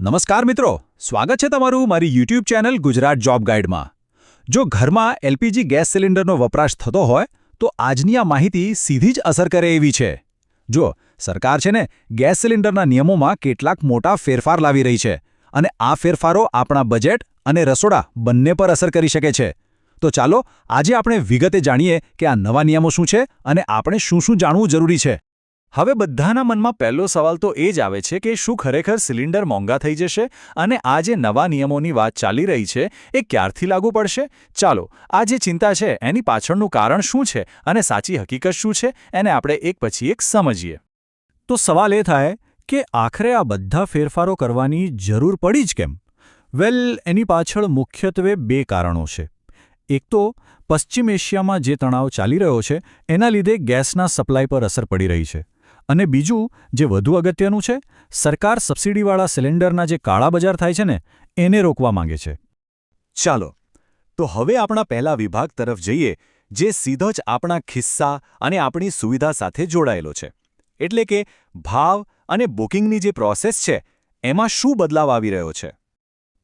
નમસ્કાર મિત્રો, સ્વાગત છે તમારું મારી યુટ્યુબ ચેનલ ગુજરાત જોબ ગાઈડમાં। જો ઘરમાં એલપીજી ગેસ સિલિન્ડરનો વપરાશ થતો હોય તો આજની આ માહિતી સીધી જ અસર કરે એવી છે। જો સરકાર છે ને ગેસ સિલિન્ડરના નિયમોમાં કેટલાક મોટા ફેરફાર લાવી રહી છે અને આ ફેરફારો આપણા બજેટ અને રસોડા બંને પર અસર કરી શકે છે। તો ચાલો આજે આપણે વિગતે જાણીએ કે આ નવા નિયમો શું છે અને આપણે શું શું જાણવું જરૂરી છે। હવે બધાના મનમાં પહેલો સવાલ તો એ જ આવે છે કે શું ખરેખર સિલિન્ડર મોંઘા થઈ જશે અને આ જે નવા નિયમોની વાત ચાલી રહી છે એ ક્યારથી લાગુ પડશે? ચાલો આ જે ચિંતા છે એની પાછળનું કારણ શું છે અને સાચી હકીકત શું છે એને આપણે એક પછી એક સમજીએ। તો સવાલ એ થાય કે આખરે આ બધા ફેરફારો કરવાની જરૂર પડી જ કેમ? વેલ, એની પાછળ મુખ્યત્વે બે કારણો છે। એક તો પશ્ચિમ એશિયામાં જે તણાવ ચાલી રહ્યો છે એના લીધે ગેસના સપ્લાય પર અસર પડી રહી છે અને બીજું જે વધુ અગત્યનું છે, સરકાર સબસિડીવાળા સિલિન્ડરના જે કાળા બજાર થાય છે ને એને રોકવા માંગે છે। ચાલો તો હવે આપણા પહેલા વિભાગ તરફ જઈએ જે સીધો જ આપણા ખિસ્સા અને આપણી સુવિધા સાથે જોડાયેલો છે, એટલે કે ભાવ અને બુકિંગની જે પ્રોસેસ છે એમાં શું બદલાવ આવી રહ્યો છે।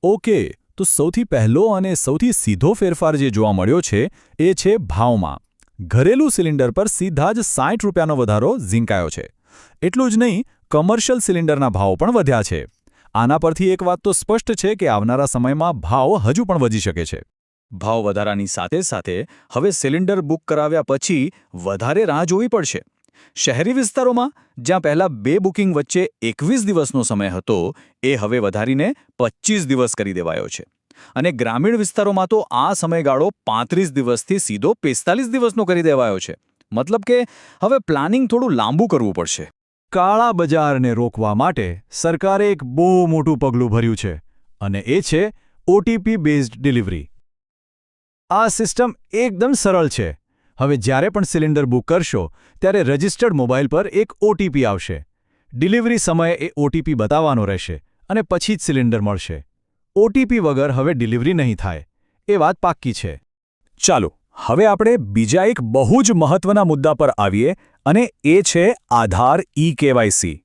ઓકે, તો સૌથી પહેલો અને સૌથી સીધો ફેરફાર જે જોવા મળ્યો છે એ છે ભાવમાં। ઘરેલું સિલિન્ડર પર સીધા જ 60 રૂપિયાનો વધારો ઝીંકાયો છે। એટલું જ નહીં, કમર્શિયલ સિલિન્ડરના ભાવ પણ વધ્યા છે। આના પરથી એક વાત તો સ્પષ્ટ છે કે આવનારા સમયમાં ભાવ હજુ પણ વધી શકે છે। ભાવ વધારાની સાથે સાથે હવે સિલિન્ડર બુક કરાવ્યા પછી વધારે રાહ જોવી પડશે। શહેરી વિસ્તારોમાં જ્યાં પહેલાં 2 બુકિંગ વચ્ચે 21 દિવસનો સમય હતો એ હવે વધારીને 25 દિવસ કરી દેવાયો છે અને ગ્રામીણ વિસ્તારોમાં તો આ સમયગાળો 35 દિવસથી સીધો 45 દિવસનો કરી દેવાયો છે। મતલબ કે હવે પ્લાનિંગ થોડું લાંબુ કરવું પડશે। કાળા બજારને રોકવા માટે સરકારે એક બહુ મોટું પગલું ભર્યું છે અને એ છે ઓટીપી બેઝડ ડિલિવરી। આ સિસ્ટમ એકદમ સરળ છે। હવે જ્યારે પણ સિલિન્ડર બુક કરશો ત્યારે રજિસ્ટર્ડ મોબાઈલ પર એક ઓટીપી આવશે। ડિલિવરી સમયે એ ઓટીપી બતાવવાનો રહેશે અને પછી જ સિલિન્ડર મળશે। ઓટીપી વગર હવે ડિલિવરી નહીં થાય, એ વાત પાક્કી છે। ચાલો હવે આપણે બીજા એક બહુ જ મહત્વના મુદ્દા પર આવીએ અને એ છે આધાર ઈ-કેવાયસી।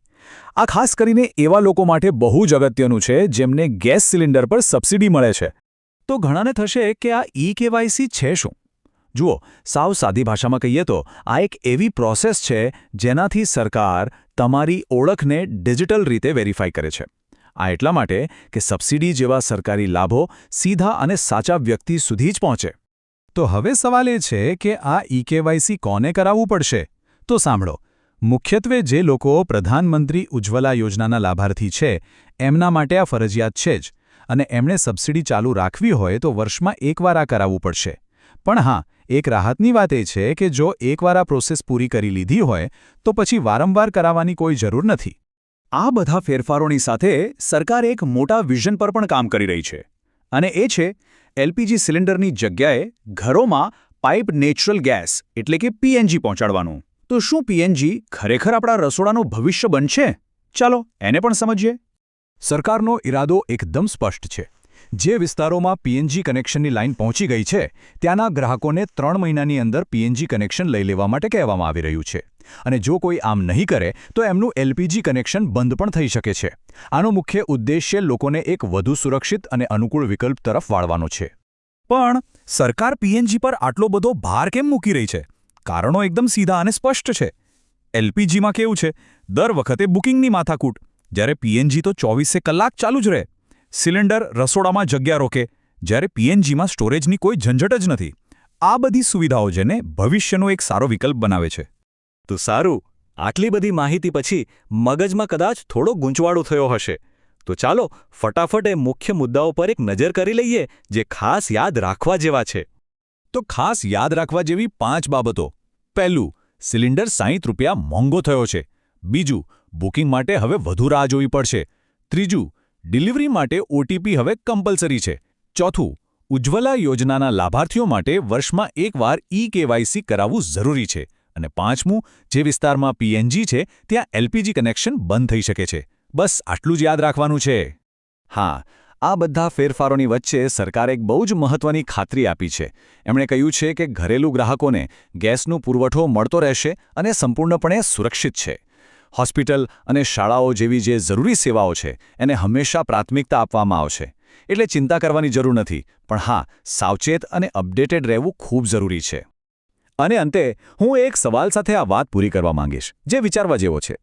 આ ખાસ કરીને એવા લોકો માટે બહુ જ અગત્યનું છે જેમને ગેસ સિલિન્ડર પર સબસિડી મળે છે। તો ઘણાને થશે કે આ ઈ-કેવાયસી છે શું? જુઓ, સાવ સાદી ભાષામાં કહીએ તો આ એક એવી પ્રોસેસ છે જેનાથી સરકાર તમારી ઓળખને ડિજિટલ રીતે વેરીફાઈ કરે છે। આ એટલા માટે કે સબસિડી જેવા સરકારી લાભો સીધા અને સાચા વ્યક્તિ સુધી જ પહોંચે। તો હવે સવાલ એ છે કે આ ઈ-કેવાયસી કોને કરાવવું પડશે? તો સાંભળો, મુખ્યત્વે જે લોકો પ્રધાનમંત્રી ઉજ્જવલા યોજનાના લાભાર્થી છે એમના માટે આ ફરજિયાત છે જ અને એમણે સબસિડી ચાલુ રાખવી હોય તો વર્ષમાં એકવાર આ કરાવવું પડશે। પણ હા, એક રાહતની વાત એ છે કે જો એકવાર આ પ્રોસેસ પૂરી કરી લીધી હોય તો પછી વારંવાર કરાવવાની કોઈ જરૂર નથી। આ બધા ફેરફારોની સાથે સરકાર એક મોટા વિઝન પર પણ કામ કરી રહી છે અને એ છે એલપીજી સિલિન્ડરની જગ્યાએ ઘરોમાં પાઇપ નેચરલ ગેસ એટલે કે પીએનજી પહોંચાડવાનું। તો શું પીએનજી ખરેખર આપણા રસોડાનું ભવિષ્ય બનશે? ચાલો એને પણ સમજીએ। સરકારનો ઇરાદો એકદમ સ્પષ્ટ છે। જે વિસ્તારોમાં પીએનજી કનેક્શનની લાઇન પહોંચી ગઈ છે ત્યાંના ગ્રાહકોને 3 મહિનાની અંદર પીએનજી કનેક્શન લઈ લેવા માટે કહેવામાં આવી રહ્યું છે અને જો કોઈ આમ નહીં કરે તો એમનું એલપીજી કનેક્શન બંધ પણ થઈ શકે છે। આનો મુખ્ય ઉદ્દેશ્ય લોકોને એક વધુ સુરક્ષિત અને અનુકૂળ વિકલ્પ તરફ વાળવાનો છે। પણ સરકાર પીએનજી પર આટલો બધો ભાર કેમ મૂકી રહી છે? કારણો એકદમ સીધા અને સ્પષ્ટ છે। એલપીજીમાં કેવું છે, દર વખતે બુકિંગની માથાકૂટ, જ્યારે પીએનજી તો 24 કલાક ચાલુ જ રહે। સિલિન્ડર રસોડામાં જગ્યા રોકે, જ્યારે પીએનજીમાં સ્ટોરેજની કોઈ ઝંઝટ જ નથી। આ બધી સુવિધાઓ જેને ભવિષ્યનો એક સારો વિકલ્પ બનાવે છે। તો સારું, આટલી બધી માહિતી પછી મગજમાં કદાચ થોડો ગૂંચવાડો થયો હશે। તો ચાલો ફટાફટ એ મુખ્ય મુદ્દાઓ પર એક નજર કરી લઈએ જે ખાસ યાદ રાખવા જેવા છે। તો ખાસ યાદ રાખવા જેવી 5 બાબતો। પહેલું, સિલિન્ડર 60 રૂપિયા મોંઘો થયો છે। બીજું, બુકિંગ માટે હવે વધુ રાહ જોવી પડશે। ત્રીજું, ડિલિવરી માટે ઓટીપી હવે કમ્પલસરી છે। ચોથું, ઉજ્જવલા યોજનાના લાભાર્થીઓ માટે વર્ષમાં એકવાર ઈ-કેવાયસી કરાવવું જરૂરી છે। અને પાંચમું, જે વિસ્તારમાં પીએનજી છે ત્યાં એલપીજી કનેક્શન બંધ થઈ શકે છે। બસ આટલું જ યાદ રાખવાનું છે। હા, આ બધા ફેરફારોની વચ્ચે સરકારે એક બહુ જ મહત્વની ખાતરી આપી છે। એમણે કહ્યું છે કે ઘરેલું ગ્રાહકોને ગેસનો પુરવઠો મળતો રહેશે અને સંપૂર્ણપણે સુરક્ષિત છે। હોસ્પિટલ અને શાળાઓ જેવી જે જરૂરી સેવાઓ છે એને હંમેશા પ્રાથમિકતા આપવામાં આવશે. એટલે ચિંતા કરવાની જરૂર નથી, પણ હા, સાવચેત અને અપડેટેડ રહેવું ખૂબ જરૂરી છે. અને અંતે હું એક સવાલ સાથે આ વાત પૂરી કરવા માંગીશ, જે વિચારવા જેવો છે.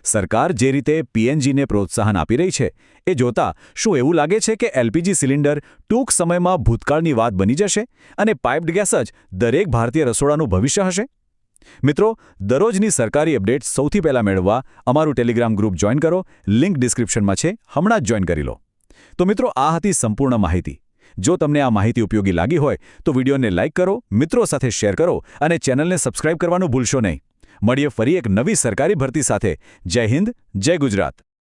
સરકાર જે રીતે પીએનજીને પ્રોત્સાહન આપી રહી છે, એ જોતા શું એવું લાગે છે કે એલપીજી સિલિન્ડર ટૂંક સમયમાં ભૂતકાળની વાત બની જશે અને પાઇપ્ડ ગેસ જ દરેક ભારતીય રસોડાનું ભવિષ્ય હશે? મિત્રો, દરરોજની સરકારી અપડેટ્સ સૌથી પહેલાં મેળવવા અમારું ટેલિગ્રામ ગ્રુપ જોઈન કરો. લિંક ડિસ્ક્રિપ્શનમાં છે, હમણાં જ જોઈન કરી લો. તો મિત્રો, આ હતી સંપૂર્ણ માહિતી. જો તમને આ માહિતી ઉપયોગી લાગી હોય તો વિડીયોને લાઇક કરો, મિત્રો સાથે શેર કરો અને ચેનલને સબસ્ક્રાઇબ કરવાનું ભૂલશો નહીં. મળીએ ફરી એક નવી સરકારી ભરતી સાથે. જય હિન્દ, જય ગુજરાત.